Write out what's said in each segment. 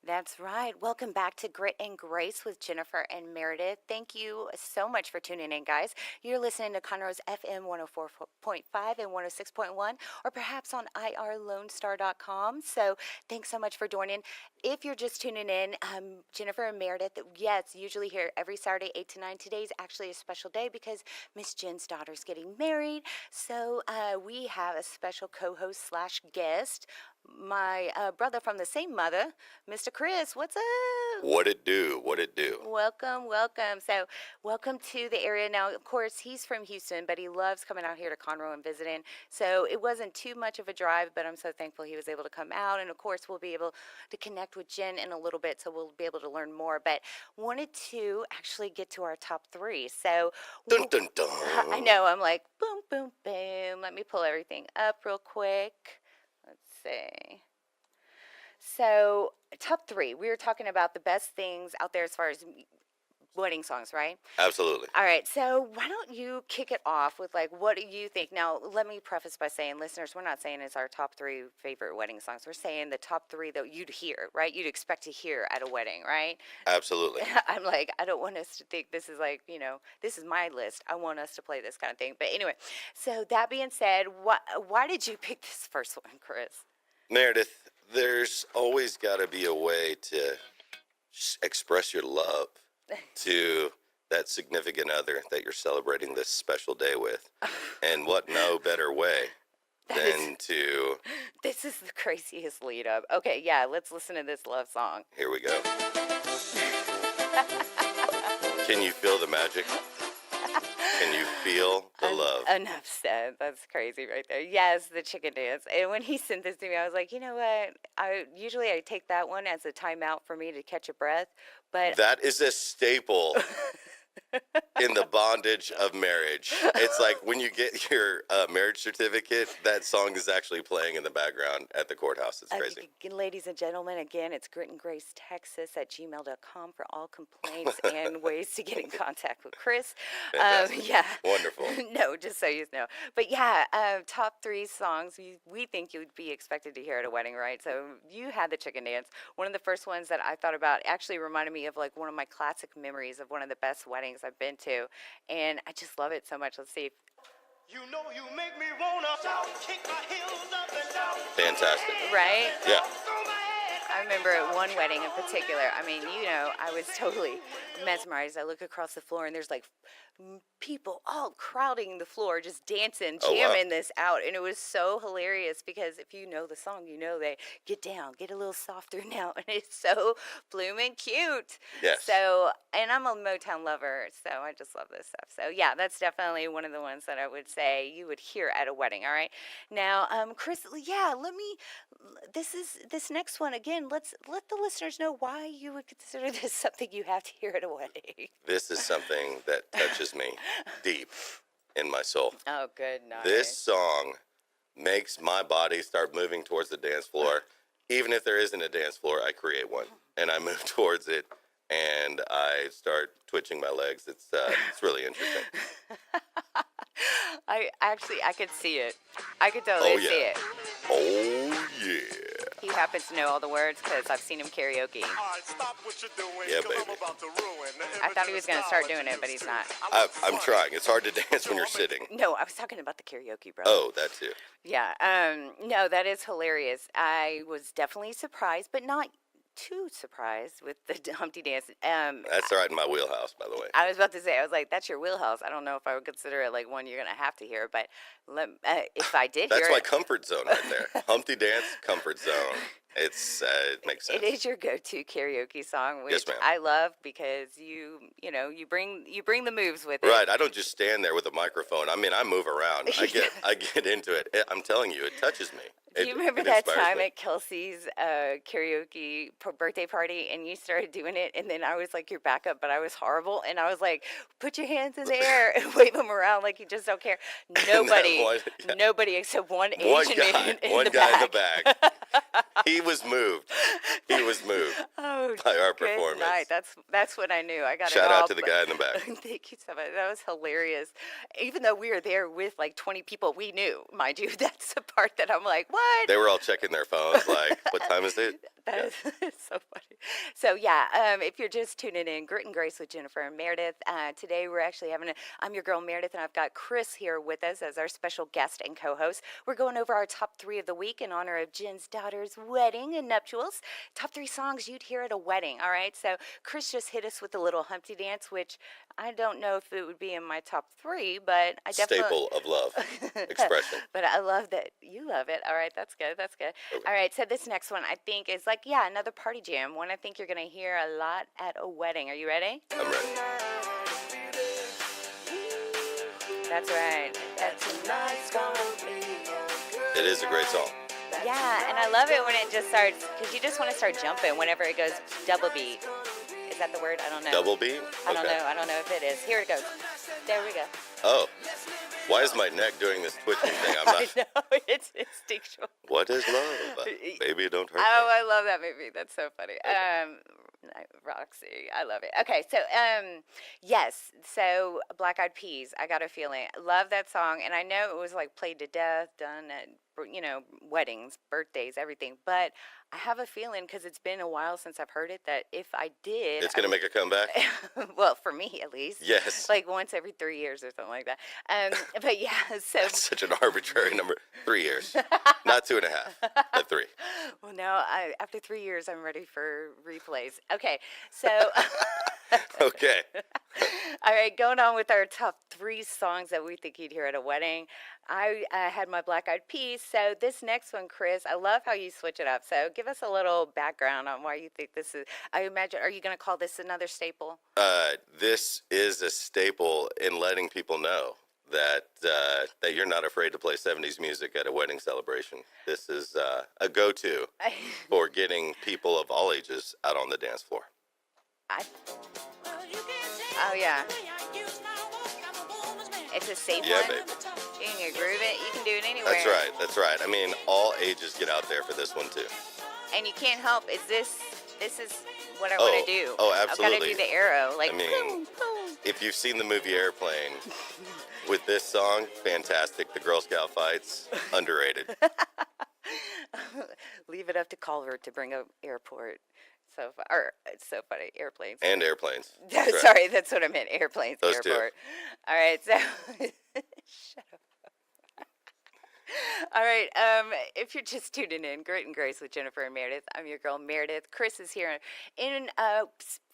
That's right. Welcome back to Grit and Grace with Jennifer and Meredith. Thank you so much for tuning in, guys. You're listening to Conroe's FM 104.5 and 106.1, or perhaps on irlonestar.com. So thanks so much for joining. If you're just tuning in, Jennifer and Meredith, yes, usually here every Saturday, 8 to 9. Today's actually a special day because Miss Jenn's daughter's getting married. So we have a special co-host slash guest, my brother from the same mother, Mr. Chris. What's up? What it do? What it do? Welcome, welcome. So welcome to the area. Now, of course, he's from Houston, but he loves coming out here to Conroe and visiting. So it wasn't too much of a drive, but I'm so thankful he was able to come out. And of course, we'll be able to connect with Jenn in a little bit, so we'll be able to learn more. But wanted to actually get to our top three. So Dun, dun, dun. I know, I'm like, boom, boom, boom. Let me pull everything up real quick. Let's see. So, top three. We were talking about the best things out there as far as wedding songs, right? Absolutely. All right. So, why don't you kick it off with, like, what do you think? Now, let me preface by saying, listeners, we're not saying it's our top three favorite wedding songs. We're saying the top three that you'd hear, right? You'd expect to hear at a wedding, right? Absolutely. I'm like, I don't want us to think this is like, this is my list. I want us to play this kind of thing. But anyway, so that being said, why did you pick this first one, Chris? Meredith, there's always got to be a way to express your love to that significant other that you're celebrating this special day with. And what no better way than to... This is the craziest lead up. Okay, yeah, let's listen to this love song. Here we go. Can you feel the magic? Can you feel the love? Enough said. That's crazy right there. Yes, the chicken dance. And when he sent this to me, I was like, you know what? I take that one as a timeout for me to catch a breath. But that is a staple in the bondage of marriage. It's like when you get your marriage certificate, that song is actually playing in the background at the courthouse. It's crazy. Ladies and gentlemen, again, it's gritandgracetexas@gmail.com for all complaints and ways to get in contact with Chris. Yeah. Wonderful. No, just so you know. But yeah, top three songs we think you'd be expected to hear at a wedding, right? So you had the chicken dance. One of the first ones that I thought about actually reminded me of like one of my classic memories of one of the best weddings I've been to, and I just love it so much. Let's see. You know you make me wanna shout, kick my heels up and down. Fantastic. Right? Yeah. I remember at one wedding in particular, I mean, I was totally mesmerized. I look across the floor and there's like people all crowding the floor, just dancing, jamming this out. And it was so hilarious because if you know the song, they get down, get a little softer now. And it's so blooming cute. Yes. So, and I'm a Motown lover, so I just love this stuff. So yeah, that's definitely one of the ones that I would say you would hear at a wedding. All right. Now, Chris, yeah, this next one again, let the listeners know why you would consider this something you have to hear at a wedding. This is something that touches me deep in my soul. Oh, good night. This song makes my body start moving towards the dance floor. Even if there isn't a dance floor, I create one, and I move towards it, and I start twitching my legs. It's really interesting. I could see it. I could totally see it. Oh, yeah. He happens to know all the words because I've seen him karaoke. All right, stop what you're doing, Yeah, 'cause baby. I'm about to ruin the I thought he image was of going the to start style doing that it, but you he's used not. to. I'm trying. It's hard to dance when you're sitting. No, I was talking about the karaoke, bro. Oh, that too. Yeah. No, that is hilarious. I was definitely surprised, but not too surprised with the Humpty Dance. That's right in my wheelhouse, by the way. I was about to say, I was like, that's your wheelhouse. I don't know if I would consider it like one you're going to have to hear, but if I did That's hear my it. comfort zone right there. Humpty Dance, comfort zone. It makes sense. It is your go-to karaoke song, which Yes, ma'am. I love because you bring the moves with it. Right. I don't just stand there with a microphone. I mean, I move around. I get into it. I'm telling you, it touches me. Do you remember that time at Kelsey's karaoke birthday party and you started doing it and then I was like your backup, but I was horrible and I was like, put your hands in the air and wave them around like you just don't care. Nobody except one Asian man in the back. He was moved. He was moved by our performance. Night. That's what I knew. I got Shout it all, out to the guy in the back. Thank you so much. That was hilarious. Even though we were there with like 20 people we knew, mind you, that's the part that I'm like, what? They were all checking their phones like, what time is it? That Yeah. is so funny. So yeah, if you're just tuning in, Grit and Grace with Jennifer and Meredith. Today we're actually having I'm your girl Meredith, and I've got Chris here with us as our special guest and co-host. We're going over our top three of the week in honor of Jen's daughter's wedding and nuptials. Top three songs you'd hear at a wedding. All right. So Chris just hit us with a little Humpty Dance, which I don't know if it would be in my top three, but I definitely. Staple of love expression. But I love that you love it. All right, that's good. That's good. Okay. All right, so this next one I think is like, yeah, another party jam. One I think you're going to hear a lot at a wedding. Are you ready? I'm ready. That's right. It is a great song. Yeah, and I love it when it just starts, because you just want to start jumping whenever it goes double beat. Is that the word? I don't know. Double beat? I don't know. I don't know if it is. Here it goes. There we go. Oh. Why is my neck doing this twitching thing? I'm I not. know, it's instinctual. What is love? Baby, don't hurt Oh, me. I love that movie. That's so funny. Roxy, I love it. Okay, so yes, so Black Eyed Peas, I Got a Feeling. Love that song, and I know it was like played to death, done at weddings, birthdays, everything. But I have a feeling, because it's been a while since I've heard it, that if I did, It's gonna make a comeback. well, for me at least, Yes. like once every 3 years or something like that. But yeah, so That's such an arbitrary number. 3 years, not 2.5, but 3. well, now after 3 years, I'm ready for replays. Okay, so. Okay. All right, going on with our top three songs that we think you'd hear at a wedding. I had my Black Eyed Peas. So this next one, Chris, I love how you switch it up. So give us a little background on why you think this is. I imagine, are you going to call this another staple? This is a staple in letting people know that that you're not afraid to play 70s music at a wedding celebration. This is a go-to for getting people of all ages out on the dance floor. Oh yeah, it's a safe Yeah, one. baby. You can groove it. You can do it anywhere. That's right. That's right. I mean, all ages get out there for this one too. And you can't help. This is what I want to do. Oh, I've got to absolutely. do the arrow. Like, I mean, boom, boom. If you've seen the movie Airplane, with this song, fantastic. The Girl Scout fights, underrated. Leave it up to Culver to bring up airport. So, or it's so funny, airplanes. And airplanes. That's right. Sorry, that's what I meant. Airplanes, Those two. airport. All right, so shut up. All right, if you're just tuning in, Grit and Grace with Jennifer and Meredith. I'm your girl Meredith. Chris is here in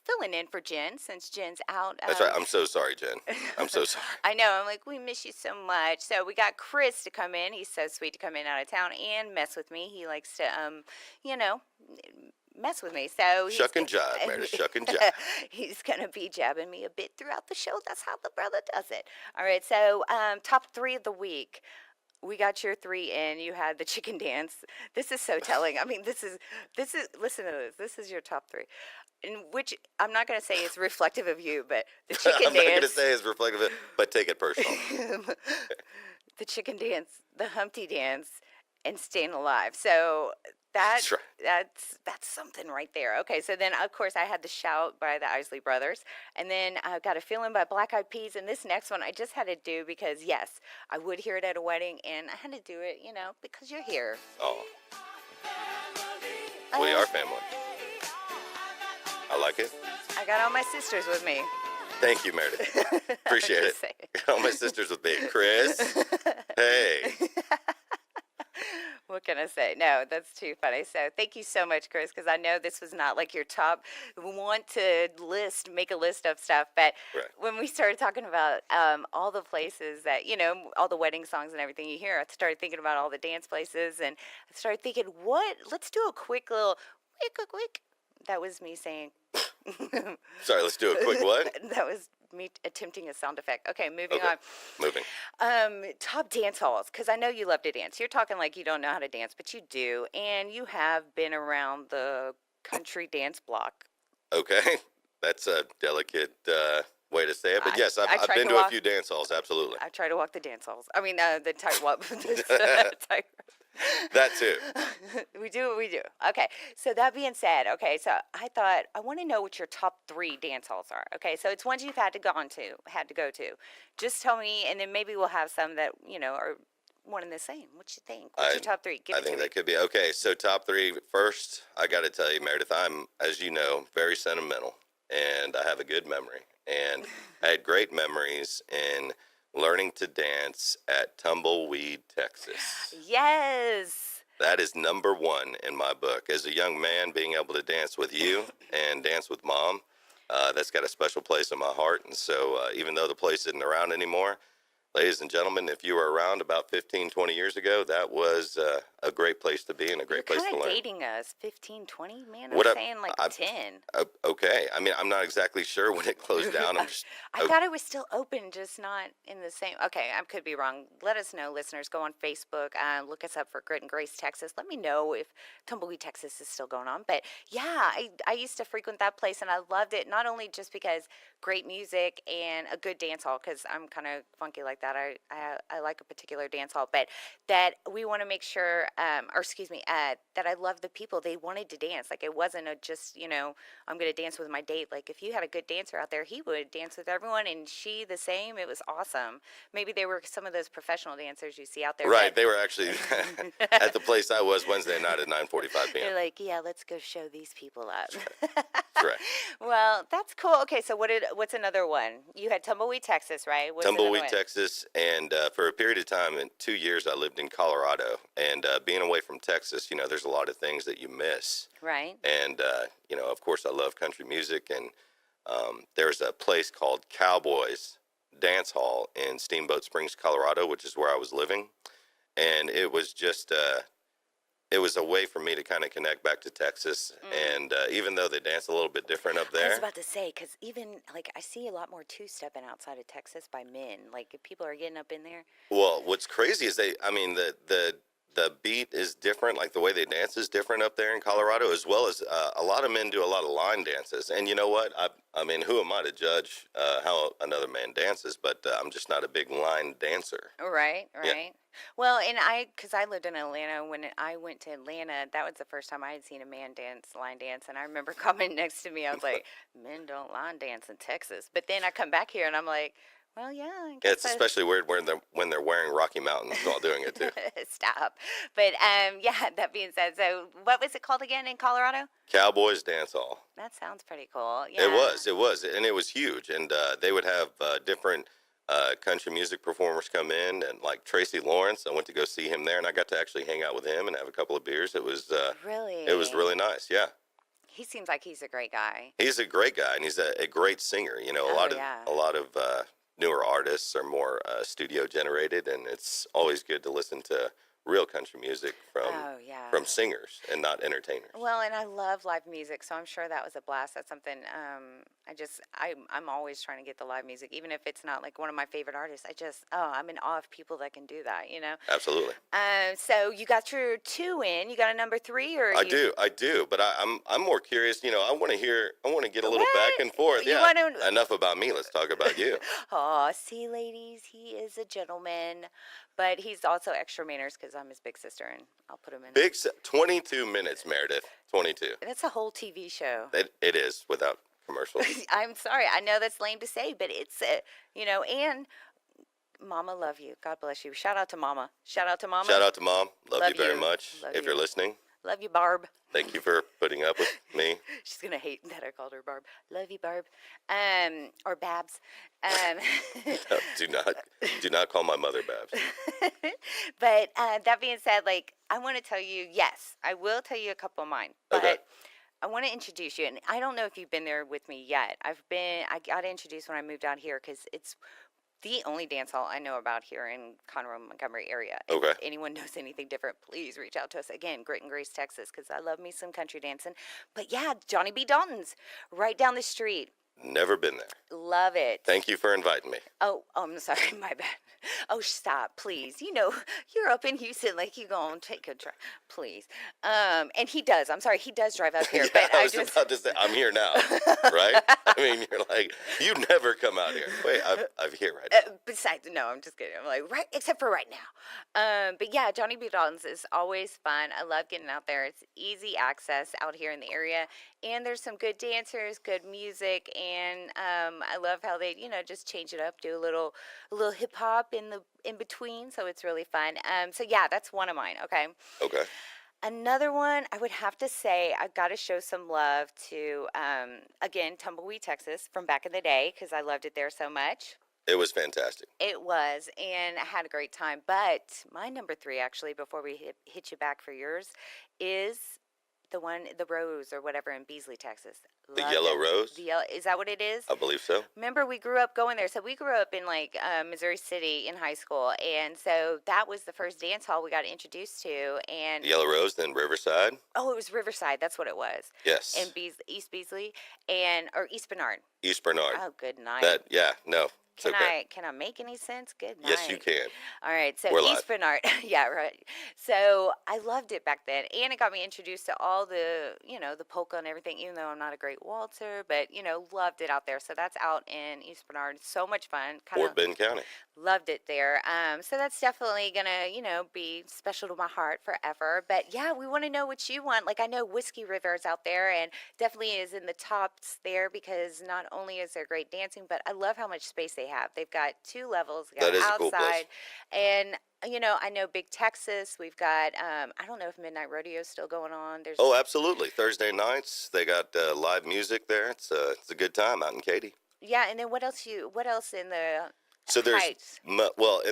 filling in for Jen since Jen's out. That's right. I'm so sorry, Jen. I'm so sorry. I know. I'm like, we miss you so much. So we got Chris to come in. He's so sweet to come in out of town and mess with me. He likes to, mess with me. So he's Shuck and jive, Meredith. Shuck and jive. he's gonna be jabbing me a bit throughout the show. That's how the brother does it. All right. So top three of the week. We got your three in. You had the chicken dance. This is so telling. I mean, this is. Listen to this. This is your top three, in which I'm not going to say is reflective of you, but the chicken I'm not going to dance. say it's reflective of it, but take it personal. The chicken dance, the Humpty dance, and staying alive. So That's right. that's something right there. Okay, so then of course I had the shout by the Isley Brothers, and then I got a feeling by Black Eyed Peas, and this next one I just had to do because yes, I would hear it at a wedding, and I had to do it, because you're here. Oh, we are family. I like it. I got all my sisters with me. Thank you, Meredith. Appreciate it. Just saying. All my sisters with me. Chris. Hey. What can I say? No, that's too funny. So thank you so much, Chris, because I know this was not like your top make a list of stuff. But Right. when we started talking about all the places that, all the wedding songs and everything you hear, I started thinking about all the dance places, and I started thinking, let's do a quick little, quick. That was me saying. Sorry, let's do a quick what? That was me attempting a sound effect. Okay, moving Okay. on. Moving. Top dance halls, because I know you love to dance. You're talking like you don't know how to dance, but you do, and you have been around the country dance block. Okay. That's a delicate way to say it. But yes, I I've tried been to to a walk- few dance halls, absolutely. I try to walk the dance halls. I mean, the tightrope. Tight That too. we do what we do. Okay, so that being said, so I thought I want to know what your top three dance halls are. Okay, so it's ones you've had to go to. Just tell me, and then maybe we'll have some that are one and the same. What you think? What's I your top three? Give I it to think me. that could be okay. So top three. First, I got to tell you, Meredith, I'm, as you know, very sentimental, and I have a good memory. And I had great memories in learning to dance at Tumbleweed, Texas. Yes. That is number one in my book. As a young man, being able to dance with you and dance with Mom, that's got a special place in my heart. And so, even though the place isn't around anymore, ladies and gentlemen, if you were around about 15, 20 years ago, that was a great place to be and a You're great place kind to of learn. dating us. 15, 20? Man, I'm What up? saying like I, 10. okay. I mean, I'm not exactly sure when it closed down. I'm just, I thought it was still open, just not in the same. Okay, I could be wrong. Let us know, listeners. Go on Facebook. Look us up for Grit and Grace, Texas. Let me know if Tumbleweed, Texas is still going on. But yeah, I used to frequent that place and I loved it, not only just because great music and a good dance hall, because I'm kind of funky like that. I like a particular dance hall, but that we want to make sure, or excuse me, that I love the people. They wanted to dance. Like it wasn't a just, I'm going to dance with my date. Like if you had a good dancer out there, he would dance with everyone and she the same. It was awesome. Maybe they were some of those professional dancers you see out there. right. They were actually at the place I was Wednesday night at 9:45 p.m. They're like, yeah, let's go show these people up. That's right. Well, that's cool. Okay, so what's another one? You had Tumbleweed, Texas, right? What's another Tumbleweed, one? Texas, and for a period of time, in 2 years, I lived in Colorado. And being away from Texas, there's a lot of things that you miss. Right. And of course, I love country music. And there's a place called Cowboys Dance Hall in Steamboat Springs, Colorado, which is where I was living. And it was just it was a way for me to kind of connect back to Texas. And even though they dance a little bit different up I was there, about to say, because even like I see a lot more two-stepping outside of Texas by men. Like if people are getting up in there. well, what's crazy is the beat is different. Like the way they dance is different up there in Colorado, as well as a lot of men do a lot of line dances. And you know what? I mean, who am I to judge how another man dances? But I'm just not a big line dancer. Right, Yeah. right. Well, and because I lived in Atlanta, when I went to Atlanta, that was the first time I had seen a man line dance. And I remember coming next to me, I was like, men don't line dance in Texas. But then I come back here and I'm like, well, yeah, I Yeah, guess it's especially weird when they're wearing Rocky Mountains while doing it too. Stop. But yeah, that being said, so what was it called again in Colorado? Cowboys Dance Hall. That sounds pretty cool. Yeah. It was, and it was huge. And they would have different country music performers come in, and like Tracy Lawrence, I went to go see him there, and I got to actually hang out with him and have a couple of beers. It was Really? really nice. Yeah, He seems like he's a great guy. he's a great guy, and he's a great singer. Oh, yeah. A lot of newer artists are more studio generated, and it's always good to listen to real country music Oh, yeah. from singers and not entertainers. Well, and I love live music, so I'm sure that was a blast. That's something I'm always trying to get the live music, even if it's not like one of my favorite artists. I'm in awe of people that can do that. Absolutely. So you got your two in. You got a number three, or I do, but I'm more curious. I want to get a little back and forth. You Yeah. wanna- Enough about me. Let's talk about you. Oh, see, ladies, he is a gentleman, but he's also extra manners because I'm his big sister, and I'll put him in. 22 minutes, Meredith. 22. That's a whole TV show. It is without commercials. I'm sorry. I know that's lame to say, but it's, and Mama, love you. God bless you. Shout out to Mama. Shout out to Mama. Shout out to Mom. Love Love you very you. much. Love If you. you're listening, Love you, Barb. thank you for putting up with me. She's gonna hate that I called her Barb. Love you, Barb. Or Babs. Do not call my mother Babs. But that being said, like I want to tell you, yes, I will tell you a couple of mine. But Okay. I want to introduce you, and I don't know if you've been there with me yet. I got introduced when I moved out here because it's the only dance hall I know about here in Conroe, Montgomery area. Okay. If anyone knows anything different, please reach out to us. Again, Grit and Grace, Texas, because I love me some country dancing. But yeah, Johnny B. Dalton's right down the street. Never been there. Love it. Thank you for inviting me. Oh, I'm sorry, my bad. Oh, stop, please. You're up in Houston, like you gonna take a drive, please. And he does. I'm sorry, he does drive up here, Yeah, but I was about to say, I'm here now, right? I mean, you're like, you never come out here. Wait, I'm here right now. Besides, no, I'm just kidding. I'm like, right, except for right now. But yeah, Johnny B. Dalton's is always fun. I love getting out there. It's easy access out here in the area, and there's some good dancers, good music, and I love how they, just change it up, do a little hip hop in between, so it's really fun. So yeah, that's one of mine. Okay. Okay. Another one, I would have to say, I've got to show some love to, again, Tumbleweed, Texas, from back in the day, because I loved it there so much. It was fantastic. It was, and I had a great time. But my number three, actually, before we hit you back for yours, is the Rose or whatever in Beasley, Texas. The Loved Yellow it. Rose? The yellow, is that what it is? I believe so. Remember, we grew up going there. So we grew up in like Missouri City in high school, and so that was the first dance hall we got introduced to. And The Yellow Rose, then Riverside. oh, it was Riverside. That's what it was. Yes. In East Beasley, or East Bernard. East Bernard. Oh, good night. No, it's okay. Can I make any sense? Good night. Yes, you can. All right, so We're East live. Bernard, yeah, right. So I loved it back then, and it got me introduced to all the, the polka and everything. Even though I'm not a great waltzer, but loved it out there. So that's out in East Bernard. So much fun. Fort Bend County. Loved it there. So that's definitely gonna, be special to my heart forever. But yeah, we want to know what you want. Like I know Whiskey River is out there, and definitely is in the tops there because not only is there great dancing, but I love how much space they have. They've got 2 levels. They got That is a outside, cool place. and I know Big Texas. We've got I don't know if Midnight Rodeo is still going on. There's Oh, absolutely. Thursday nights, they got live music there. It's a good time out in Katy. yeah, and then what else in the So there's, Heights? in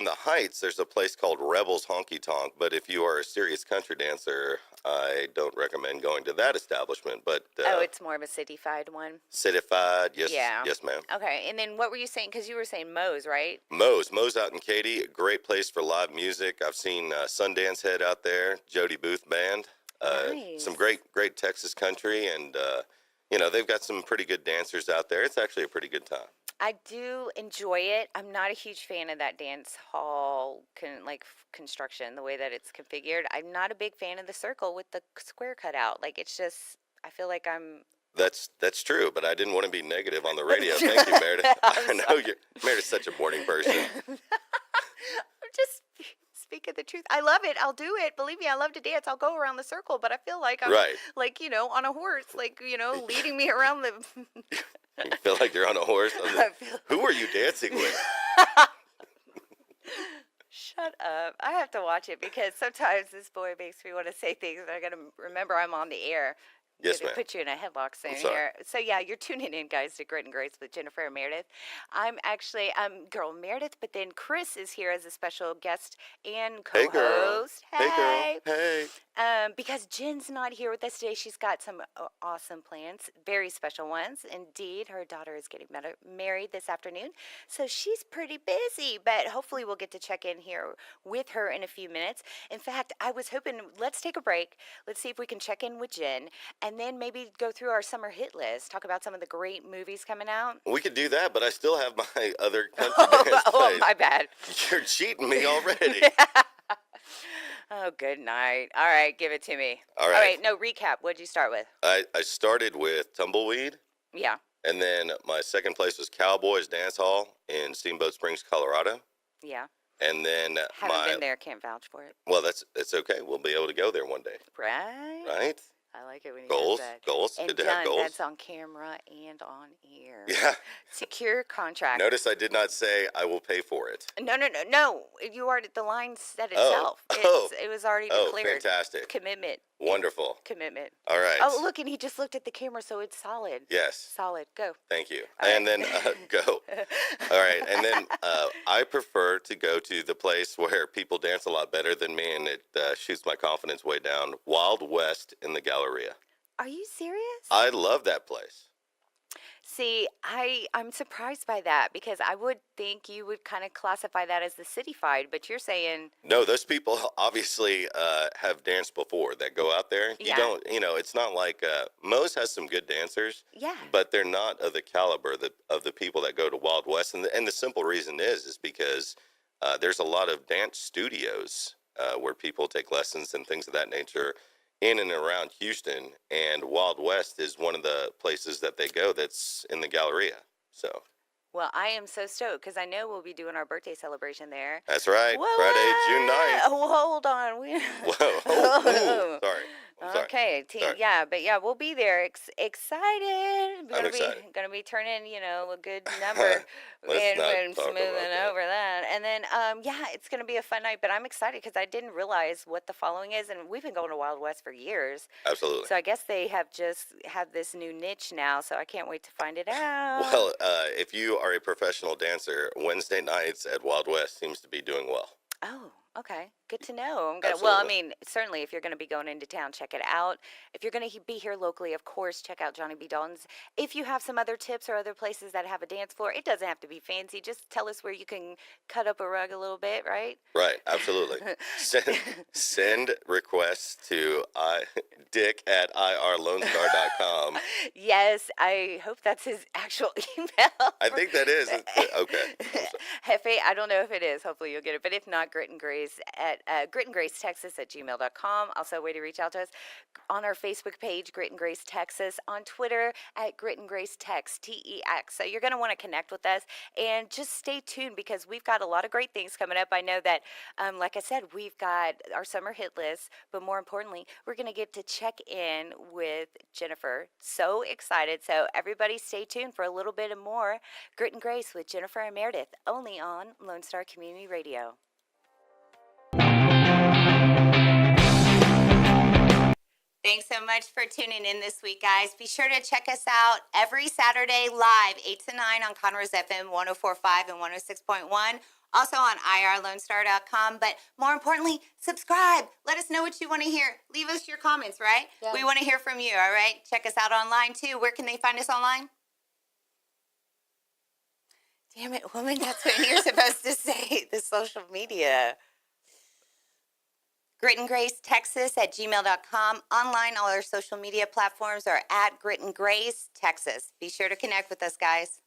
the Heights, there's a place called Rebels Honky Tonk. But if you are a serious country dancer, I don't recommend going to that establishment. But Oh, it's more of a city-fied one. Citified, yes, Yeah. yes, ma'am. Okay, and then what were you saying? Because you were saying Moe's, right? Moe's out in Katy, a great place for live music. I've seen Sundance Head out there, Jody Booth Band, Nice. some great Texas country, and they've got some pretty good dancers out there. It's actually a pretty good time. I do enjoy it. I'm not a huge fan of that dance hall construction, the way that it's configured. I'm not a big fan of the circle with the square cut out. Like it's just, I feel like I'm. That's true, but I didn't want to be negative on the radio. Thank you, Meredith. I know Meredith's such a morning person. I'm just speaking the truth. I love it. I'll do it. Believe me, I love to dance. I'll go around the circle, but I feel like I'm Right. on a horse, leading me around the. You feel like you're on a horse. Who are you dancing with? Shut up. I have to watch it because sometimes this boy makes me want to say things and I got to remember I'm on the air. Yes, Gonna ma'am. put you in a headlock soon sorry. here. So yeah, you're tuning in, guys, to Grit and Grace with Jennifer and Meredith. I'm actually girl Meredith, but then Chris is here as a special guest and Hey, girl. co-host. Hey, girl. Hey. Because Jen's not here with us today. She's got some awesome plans, very special ones. Indeed, her daughter is getting married this afternoon, so she's pretty busy. But hopefully, we'll get to check in here with her in a few minutes. In fact, I was hoping let's take a break. Let's see if we can check in with Jenn, and then maybe go through our summer hit list. Talk about some of the great movies coming out. We could do that, but I still have my other country dance Oh, plays. my bad. You're cheating me already. Oh, good night. All right, give it to me. All All right. right, no recap. What'd you start with? I started with Tumbleweed, Yeah. and then my second place was Cowboys Dance Hall in Steamboat Springs, Colorado. Yeah. And then Haven't been there, can't vouch for it. well, that's okay. We'll be able to go there one day, Right? right? I like it when you Goals, do that. goals. And Good to done. have goals. That's on camera and on air. Yeah. Secure contract. Notice I did not say I will pay for it. No. You already, the line said Oh. itself. Oh. It was already Oh, declared. fantastic. Commitment. Wonderful. Commitment. All right. Oh, look, and he just looked at the camera, so it's solid. Yes. Solid. Go. Thank you. All And right. then go. All right. And then I prefer to go to the place where people dance a lot better than me, and it shoots my confidence way down. Wild West in the Galleria. Are you serious? I love that place. See, I'm surprised by that because I would think you would kind of classify that as the city-fied, but you're saying, No, those people obviously have danced before that go out there. Yeah. It's not like Moe's has some good dancers, yeah. but they're not of the caliber of the people that go to Wild West. And the simple reason is because there's a lot of dance studios where people take lessons and things of that nature in and around Houston. And Wild West is one of the places that they go that's in the Galleria. So Well, I am so stoked because I know we'll be doing our birthday celebration there. that's right. Friday, June 9th. Oh, hold on. Whoa. Ooh, sorry. I'm sorry. Okay, Sorry. but yeah, we'll be there. Excited. We're I'm excited. gonna be turning, a good number Let's not and talk about smoothing that. over that. And then, yeah, it's gonna be a fun night. But I'm excited because I didn't realize what the following is, and we've been going to Wild West for years. Absolutely. So I guess they have just had this new niche now. So I can't wait to find it out. Well, if you are a professional dancer, Wednesday nights at Wild West seems to be doing well. Oh, okay. Good to know. Well, I Absolutely. mean, certainly if you're gonna be going into town, check it out. If you're gonna be here locally, of course, check out Johnny B. Dalton's. If you have some other tips or other places that have a dance floor, it doesn't have to be fancy. Just tell us where you can cut up a rug a little bit, right? Right, absolutely. Send requests to dick at irlonestar.com. Yes, I hope that's his actual email. I think that is. Okay. Hefe, I don't know if it is. Hopefully you'll get it. But if not, Grit and Grace at gritandgracetexas@gmail.com. Also a way to reach out to us on our Facebook page, Grit and Grace Texas, on Twitter at Grit and Grace Tex, TEX. So you're going to want to connect with us and just stay tuned because we've got a lot of great things coming up. I know that, like I said, we've got our summer hit list, but more importantly, we're going to get to check in with Jennifer. So excited. So everybody stay tuned for a little bit of more Grit and Grace with Jennifer and Merideth, only on Lone Star Community Radio. Thanks so much for tuning in this week, guys. Be sure to check us out every Saturday live, 8 to 9 on Conroe's FM 104.5 and 106.1. Also on irlonestar.com. But more importantly, subscribe. Let us know what you want to hear. Leave us your comments, right? Yeah. We want to hear from you, all right? Check us out online, too. Where can they find us online? Damn it, woman, that's what you're supposed to say, the social media. Grit and Grace Texas at gmail.com. Online, all our social media platforms are at Grit and Grace Texas. Be sure to connect with us, guys.